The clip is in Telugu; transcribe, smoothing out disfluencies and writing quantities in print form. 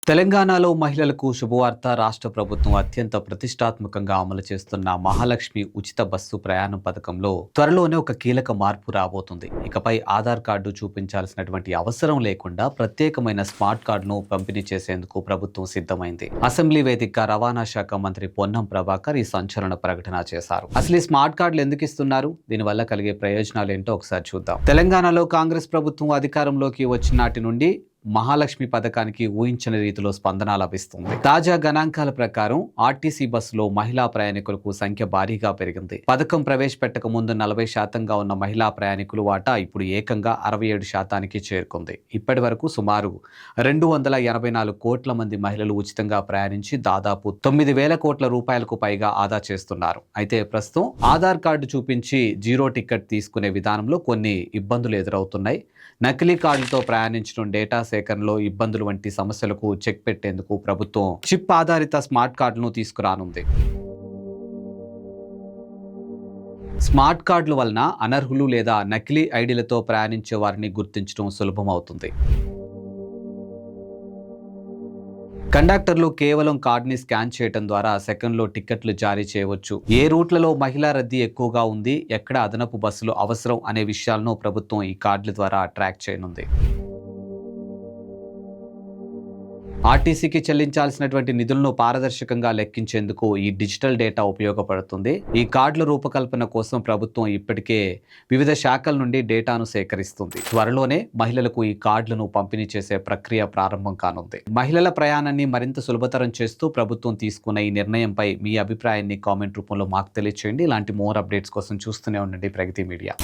తెలంగాణలో మహిళలకు శుభవార్త. రాష్ట్ర ప్రభుత్వం అత్యంత ప్రతిష్టాత్మకంగా అమలు చేస్తున్న మహాలక్ష్మి ఉచిత బస్సు ప్రయాణం పథకంలో త్వరలోనే ఒక కీలక మార్పు రాబోతుంది. ఇకపై ఆధార్ కార్డు చూపించాల్సినటువంటి అవసరం లేకుండా ప్రత్యేకమైన స్మార్ట్ కార్డును పంపిణీ చేసేందుకు ప్రభుత్వం సిద్ధమైంది. అసెంబ్లీ వేదికగా రవాణా శాఖ మంత్రి పొన్నం ప్రభాకర్ ఈ సంచలన ప్రకటన చేశారు. అసలు ఈ స్మార్ట్ కార్డులు ఎందుకు ఇస్తున్నారు, దీనివల్ల కలిగే ప్రయోజనాలు ఏంటో ఒకసారి చూద్దాం. తెలంగాణలో కాంగ్రెస్ ప్రభుత్వం అధికారంలోకి వచ్చిన నాటి నుండి మహాలక్ష్మి పథకానికి ఊహించని రీతిలో స్పందన లభిస్తుంది. తాజా గణాంకాల ప్రకారం ఆర్టీసీ బస్సులో మహిళా ప్రయాణికులకు సంఖ్య భారీగా పెరిగింది. పథకం ప్రవేశపెట్టక ముందు 40% ఉన్న మహిళా ప్రయాణికులు వాటా ఇప్పుడు ఏకంగా 67% చేరుకుంది. ఇప్పటి వరకు సుమారు 284 కోట్ల మంది మహిళలు ఉచితంగా ప్రయాణించి దాదాపు 9,000 కోట్ల రూపాయలకు పైగా ఆదా చేస్తున్నారు. అయితే ప్రస్తుతం ఆధార్ కార్డు చూపించి జీరో టికెట్ తీసుకునే విధానంలో కొన్ని ఇబ్బందులు ఎదురవుతున్నాయి. నకిలీ కార్డులతో ప్రయాణించడం, డేటా సేకరణలో ఇబ్బందులు వంటి సమస్యలకు చెక్ పెట్టేందుకు ప్రభుత్వం చిప్ ఆధారిత స్మార్ట్ కార్డులను తీసుకురానుంది. స్మార్ట్ కార్డుల వలన అనర్హులు లేదా నకిలీ ఐడీలతో ప్రయాణించే వారిని గుర్తించడం సులభమవుతుంది. కండక్టర్లు కేవలం కార్డుని స్కాన్ చేయడం ద్వారా సెకండ్లో టికెట్లు జారీ చేయవచ్చు. ఏ రూట్లలో మహిళా రద్దీ ఎక్కువగా ఉంది, ఎక్కడ అదనపు బస్సులు అవసరం అనే విషయాలను ప్రభుత్వం ఈ కార్డుల ద్వారా ట్రాక్ చేయనుంది. ఆర్టీసీకి చెల్లించాల్సినటువంటి నిధులను పారదర్శకంగా లెక్కించేందుకు ఈ డిజిటల్ డేటా ఉపయోగపడుతుంది. ఈ కార్డుల రూపకల్పన కోసం ప్రభుత్వం ఇప్పటికే వివిధ శాఖల నుండి డేటాను సేకరిస్తుంది. త్వరలోనే మహిళలకు ఈ కార్డులను పంపిణీ చేసే ప్రక్రియ ప్రారంభం కానుంది. మహిళల ప్రయాణాన్ని మరింత సులభతరం చేస్తూ ప్రభుత్వం తీసుకున్న ఈ నిర్ణయంపై మీ అభిప్రాయాన్ని కామెంట్ రూపంలో మాకు తెలియచేయండి. ఇలాంటి మోర్ అప్డేట్స్ కోసం చూస్తూనే ఉండండి ప్రగతి మీడియా.